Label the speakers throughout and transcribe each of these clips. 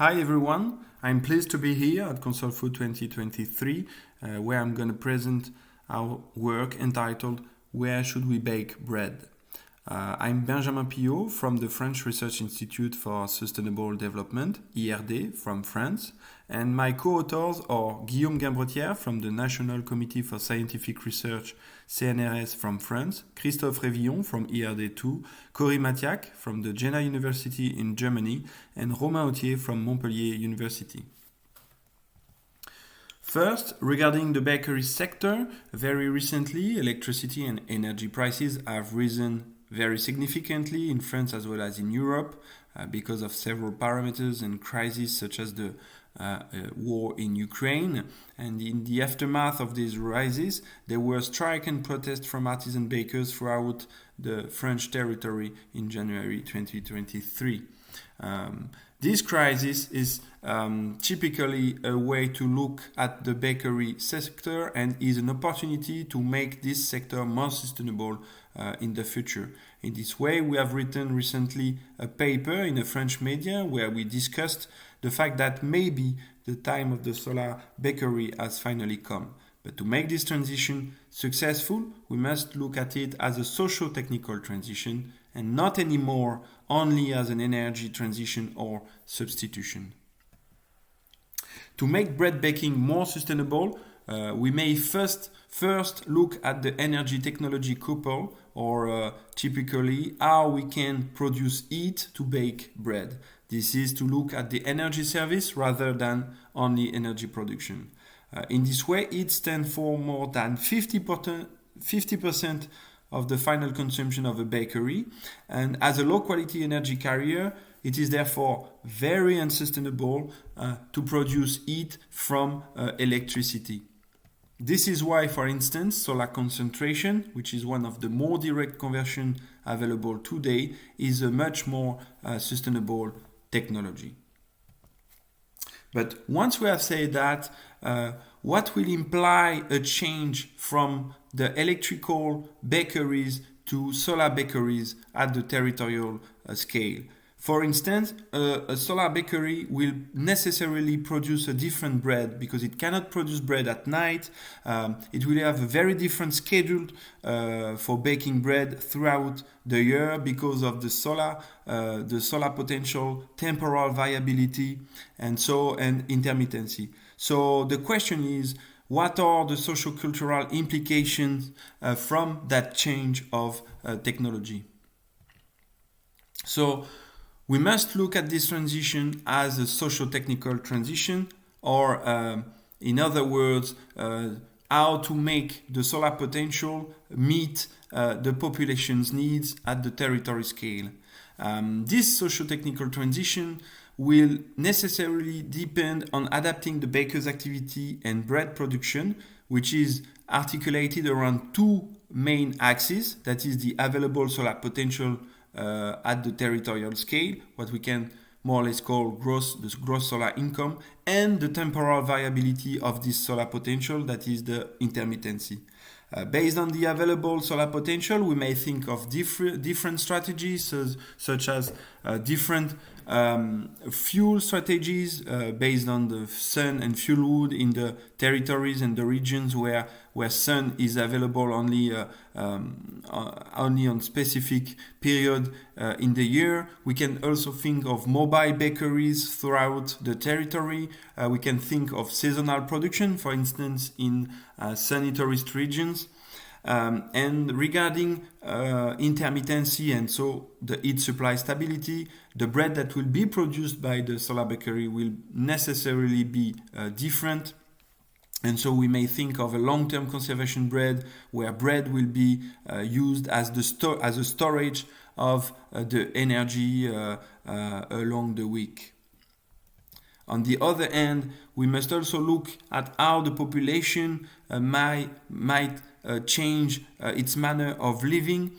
Speaker 1: Hi everyone, I'm pleased to be here at CONSOLFOOD 2023 where I'm going to present our work entitled Where Should We Bake Bread? I'm Benjamin Pillot from the French Research Institute for Sustainable Development, IRD, from France, and my co-authors are Guillaume Gimbretière from the National Committee for Scientific Research, CNRS, from France, Christophe Révillon from IRD2, Cory Matiac from the Jena University in Germany, and Romain Autier from Montpellier University. First, regarding the bakery sector, very recently electricity and energy prices have risen very significantly in France as well as in Europe because of several parameters and crises such as the war in Ukraine. And in the aftermath of these rises, there were strike and protests from artisan bakers throughout the French territory in January 2023. This crisis is typically a way to look at the bakery sector and is an opportunity to make this sector more sustainable in the future. In this way, we have written recently a paper in a French media where we discussed the fact that maybe the time of the solar bakery has finally come. But to make this transition successful, we must look at it as a socio-technical transition and not anymore only as an energy transition or substitution. To make bread baking more sustainable, we may first look at the energy technology couple, or typically how we can produce heat to bake bread. This is to look at the energy service rather than only energy production. In this way, heat stands for more than 50% of the final consumption of a bakery, and as a low-quality energy carrier, it is therefore very unsustainable to produce heat from electricity. This is why, for instance, solar concentration, which is one of the more direct conversion available today, is a much more sustainable technology. But once we have said that, what will imply a change from the electrical bakeries to solar bakeries at the territorial scale? For instance, a solar bakery will necessarily produce a different bread because it cannot produce bread at night. It will have a very different schedule for baking bread throughout the year because of the solar potential, temporal viability, and intermittency. So the question is, what are the socio-cultural implications from that change of technology? So we must look at this transition as a socio-technical transition, or in other words, how to make the solar potential meet the population's needs at the territory scale. This socio-technical transition will necessarily depend on adapting the baker's activity and bread production, which is articulated around two main axes, that is the available solar potential at the territorial scale, what we can more or less call the gross solar income, and the temporal viability of this solar potential, that is the intermittency. Based on the available solar potential, we may think of different strategies, such as different fuel strategies based on the sun and fuel wood in the territories and the regions where sun is available only on specific period in the year. We can also think of mobile bakeries throughout the territory. We can think of seasonal production, for instance, in sunny tourist regions. And regarding intermittency and so the heat supply stability, the bread that will be produced by the solar bakery will necessarily be different. And so we may think of a long-term conservation bread where bread will be used as a storage of the energy along the week. On the other hand, we must also look at how the population might change its manner of living,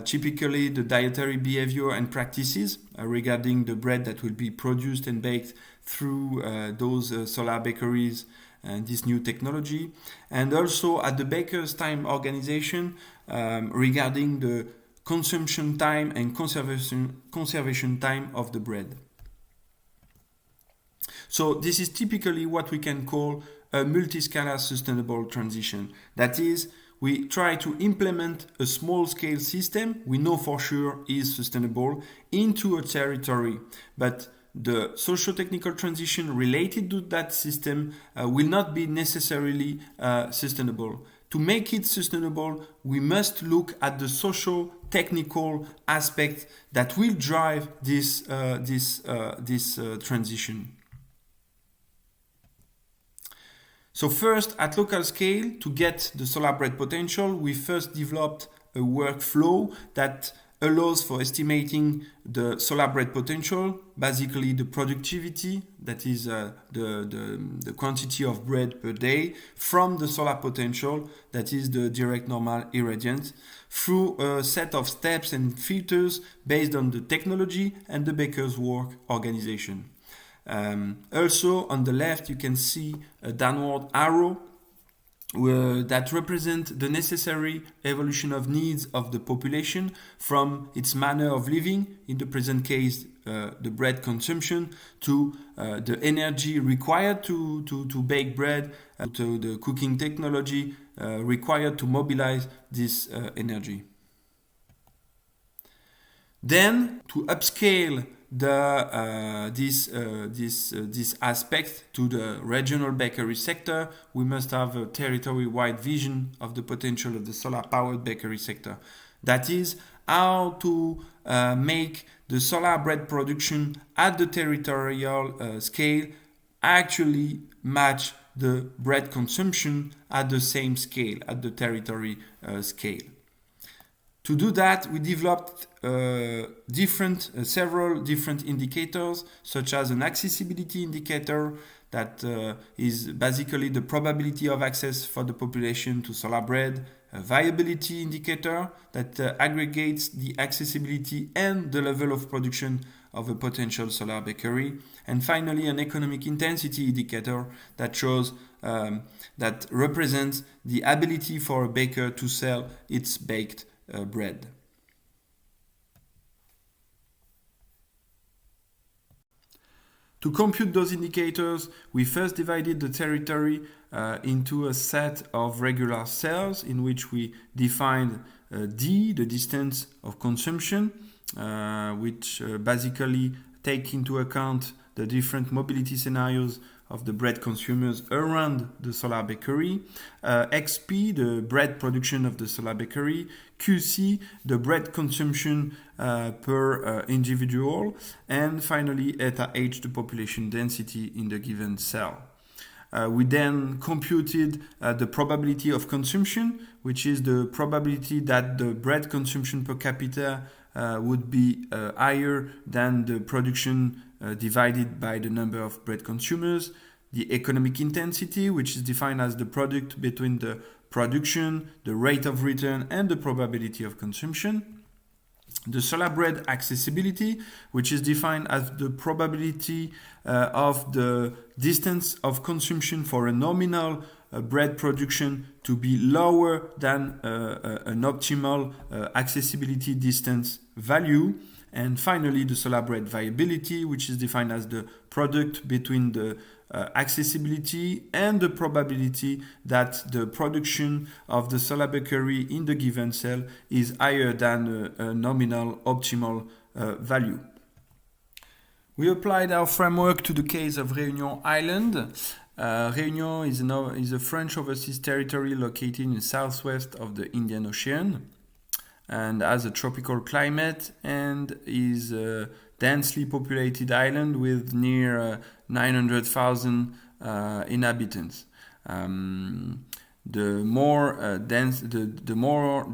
Speaker 1: typically the dietary behavior and practices regarding the bread that will be produced and baked through those solar bakeries and this new technology, and also at the baker's time organization regarding the consumption time and conservation time of the bread. So this is typically what we can call a multiscalar sustainable transition. That is, we try to implement a small-scale system we know for sure is sustainable into a territory, but the socio-technical transition related to that system will not be necessarily sustainable. To make it sustainable, we must look at the socio-technical aspect that will drive this transition. So first, at local scale, to get the solar bread potential, we first developed a workflow that allows for estimating the solar bread potential, basically the productivity, that is the quantity of bread per day, from the solar potential, that is the direct normal irradiance, through a set of steps and filters based on the technology and the baker's work organization. Also, on the left, you can see a downward arrow that represent the necessary evolution of needs of the population from its manner of living, in the present case the bread consumption, to the energy required to bake bread, to the cooking technology required to mobilize this energy. Then, to upscale this aspect to the regional bakery sector, we must have a territory-wide vision of the potential of the solar-powered bakery sector. That is, how to make the solar bread production at the territorial scale actually match the bread consumption at the same scale, at the territory scale. To do that, we developed several different indicators, such as an accessibility indicator that is basically the probability of access for the population to solar bread, a viability indicator that aggregates the accessibility and the level of production of a potential solar bakery, and finally an economic intensity indicator that shows that represents the ability for a baker to sell its baked bread. To compute those indicators, we first divided the territory into a set of regular cells in which we defined D, the distance of consumption, which basically take into account the different mobility scenarios of the bread consumers around the solar bakery, XP, the bread production of the solar bakery, QC, the bread consumption per individual, and finally eta H, the population density in the given cell. We then computed the probability of consumption, which is the probability that the bread consumption per capita would be higher than the production divided by the number of bread consumers, the economic intensity, which is defined as the product between the production, the rate of return, and the probability of consumption, the solar bread accessibility, which is defined as the probability of the distance of consumption for a nominal bread production to be lower than an optimal accessibility distance value. And finally, the solar bread viability, which is defined as the product between the accessibility and the probability that the production of the solar bakery in the given cell is higher than a nominal optimal value. We applied our framework to the case of Réunion Island. Réunion is a French overseas territory located in the southwest of the Indian Ocean and has a tropical climate and is a densely populated island with near 900,000 inhabitants. The more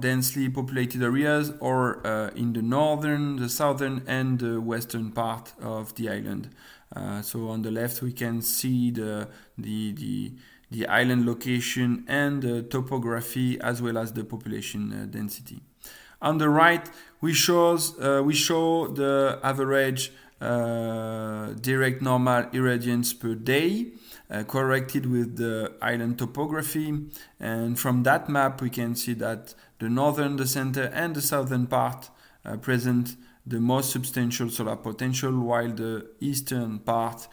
Speaker 1: densely populated areas are in the southern and the western part of the island. So on the left we can see the island location and the topography as well as the population density. On the right, we show the average direct normal irradiance per day corrected with the island topography. And from that map, we can see that the northern, the center, and the southern part present the most substantial solar potential, while the eastern part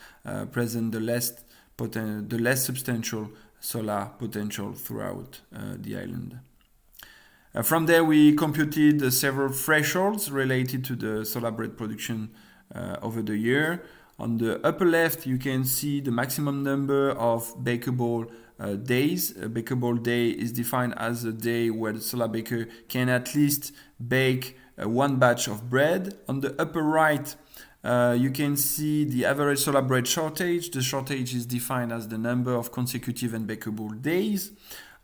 Speaker 1: presents the less substantial solar potential throughout the island. From there, we computed several thresholds related to the solar bread production over the year. On the upper left, you can see the maximum number of bakeable days. A bakeable day is defined as a day where the solar baker can at least bake one batch of bread. On the upper right, you can see the average solar bread shortage. The shortage is defined as the number of consecutive and bakeable days.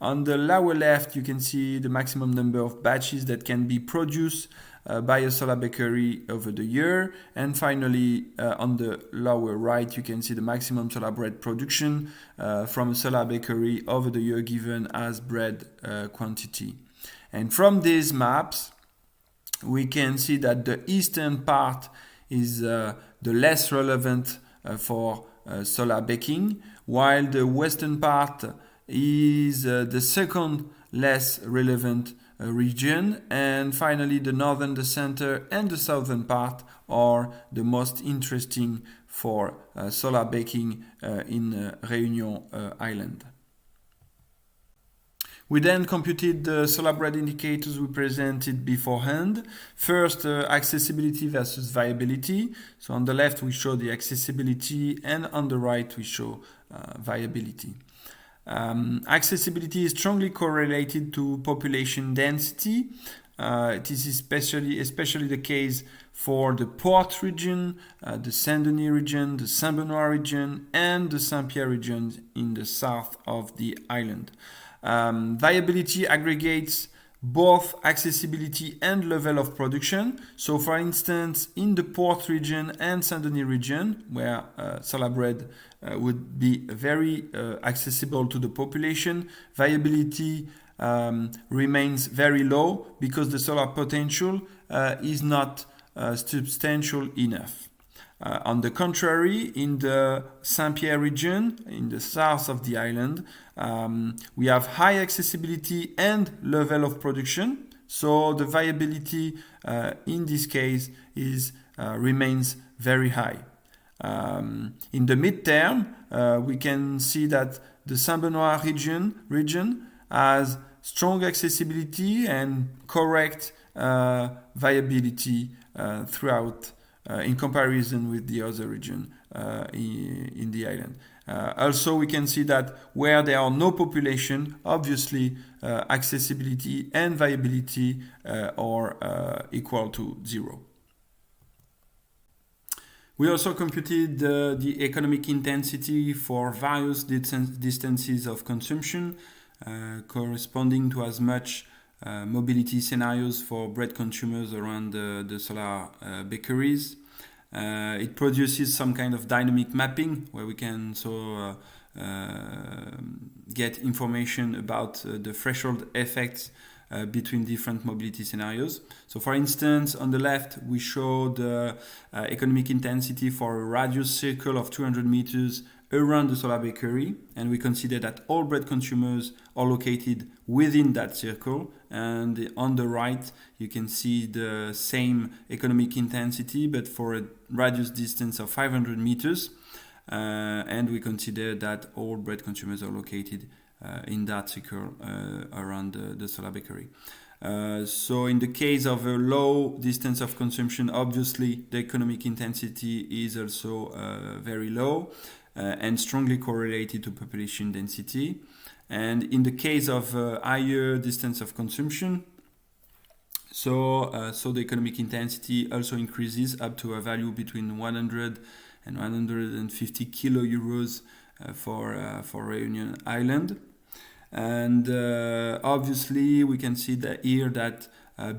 Speaker 1: On the lower left, you can see the maximum number of batches that can be produced by a solar bakery over the year. And finally, on the lower right, you can see the maximum solar bread production from a solar bakery over the year given as bread quantity. And from these maps, we can see that the eastern part is the less relevant for solar baking, while the western part is the second less relevant region, and finally the northern, the center, and the southern part are the most interesting for solar baking in Réunion Island. We then computed the solar bread indicators we presented beforehand. First, accessibility versus viability. So on the left we show the accessibility, and on the right we show viability. Accessibility is strongly correlated to population density. This is especially the case for the Port region, the Saint-Denis region, the Saint-Benoît region, and the Saint-Pierre region in the south of the island. Viability aggregates both accessibility and level of production. So for instance, in the Port region and Saint-Denis region, where solar bread would be very accessible to the population, viability remains very low because the solar potential is not substantial enough. On the contrary, in the Saint-Pierre region, in the south of the island, we have high accessibility and level of production. So the viability in this case remains very high. In the midterm, we can see that the Saint-Benoît region has strong accessibility and correct viability throughout in comparison with the other region in the island. Also, we can see that where there are no population, obviously accessibility and viability are equal to 0. We also computed the economic intensity for various distances of consumption, corresponding to as much mobility scenarios for bread consumers around the solar bakeries. It produces some kind of dynamic mapping where we can get information about the threshold effects between different mobility scenarios. So for instance, on the left, we show the economic intensity for a radius circle of 200 meters around the solar bakery, and we consider that all bread consumers are located within that circle. And on the right, you can see the same economic intensity, but for a radius distance of 500 meters. And we consider that all bread consumers are located in that circle around the solar bakery. So in the case of a low distance of consumption, obviously the economic intensity is also very low and strongly correlated to population density. And in the case of higher distance of consumption, so the economic intensity also increases up to a value between 100 and 150 kilo euros for Réunion Island. And obviously we can see that here that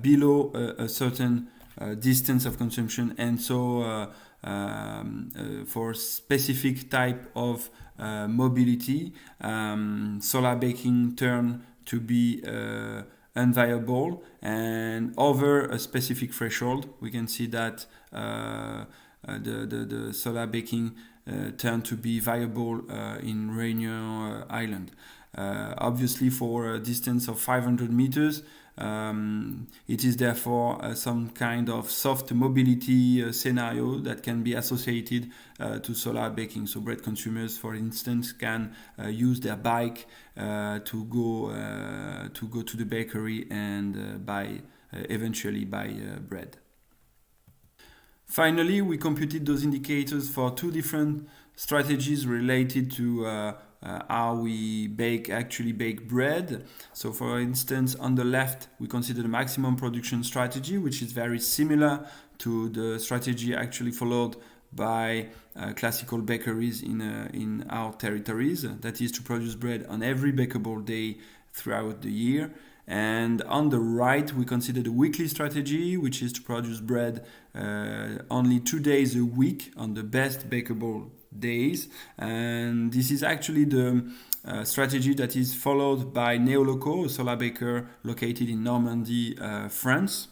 Speaker 1: below a certain distance of consumption, and so for specific type of mobility, solar baking turn to be unviable, and over a specific threshold we can see that the solar baking turn to be viable in Réunion Island. Obviously for a distance of 500 meters, It is therefore some kind of soft mobility scenario that can be associated to solar baking. So bread consumers, for instance, can use their bike to go to the bakery and eventually buy bread. Finally, we computed those indicators for two different strategies related to how we actually bake bread. So for instance, on the left, we consider the maximum production strategy, which is very similar to the strategy actually followed by classical bakeries in our territories. That is to produce bread on every bakeable day throughout the year. And on the right, we consider the weekly strategy, which is to produce bread only 2 days a week on the best bakeable days. And this is actually the strategy that is followed by Neoloco, a solar baker located in Normandy, France.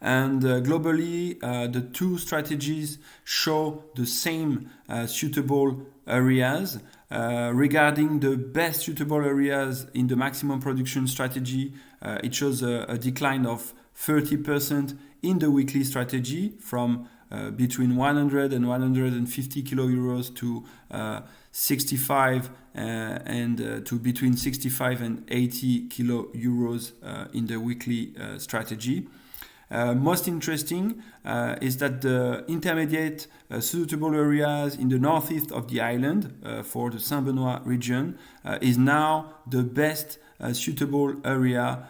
Speaker 1: And globally, the two strategies show the same suitable areas. Regarding the best suitable areas in the maximum production strategy, it shows a decline of 30% in the weekly strategy from between 100 and 150 kilo euros to 65 and to between 65 and 80 kilo euros in the weekly strategy. Most interesting is that the intermediate suitable areas in the northeast of the island for the Saint-Benoît region is now the best suitable area,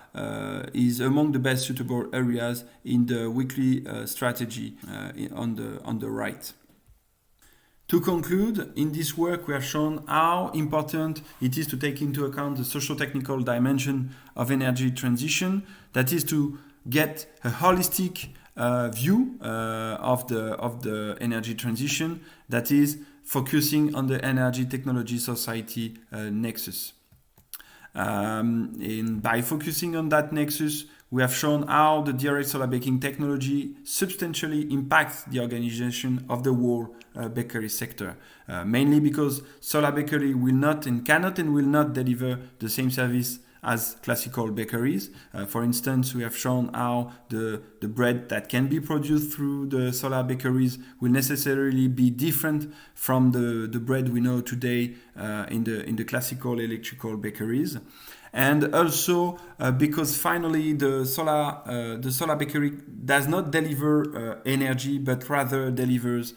Speaker 1: is among the best suitable areas in the weekly strategy on the right. To conclude, in this work we have shown how important it is to take into account the socio-technical dimension of energy transition, that is to get a holistic view of the energy transition that is focusing on the energy technology society nexus. And by focusing on that nexus, we have shown how the direct solar baking technology substantially impacts the organization of the whole bakery sector, mainly because solar bakery will not and cannot and will not deliver the same service as classical bakeries. For instance, we have shown how the bread that can be produced through the solar bakeries will necessarily be different from the bread we know today in the classical electrical bakeries. And also because finally the solar bakery does not deliver energy, but rather delivers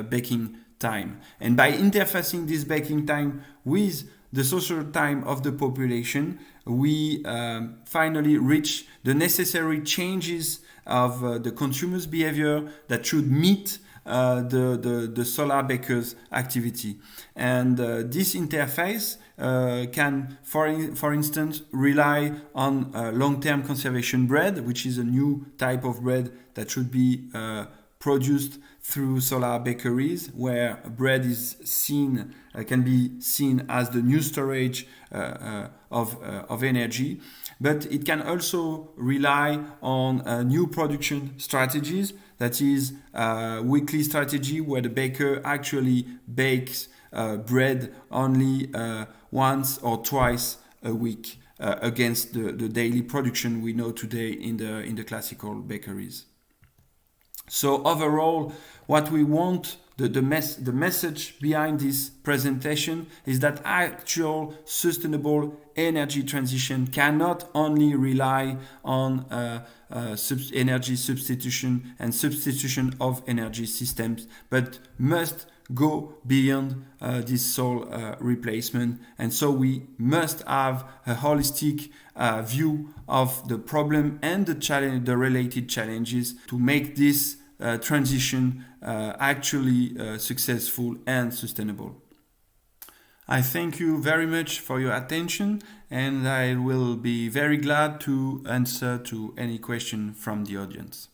Speaker 1: baking time. And by interfacing this baking time with the social time of the population, we finally reach the necessary changes of the consumer's behavior that should meet the solar baker's activity. And this interface can, for instance, rely on long-term conservation bread, which is a new type of bread that should be produced through solar bakeries, where bread is can be seen as the new storage of energy. But it can also rely on new production strategies, that is weekly strategy where the baker actually bakes bread only once or twice a week against the daily production we know today in the classical bakeries. So overall, what we want, the message behind this presentation is that actual sustainable energy transition cannot only rely on energy substitution and substitution of energy systems, but must go beyond this sole replacement. And so we must have a holistic view of the problem and the related challenges to make this transition actually successful and sustainable. I thank you very much for your attention, and I will be very glad to answer to any question from the audience.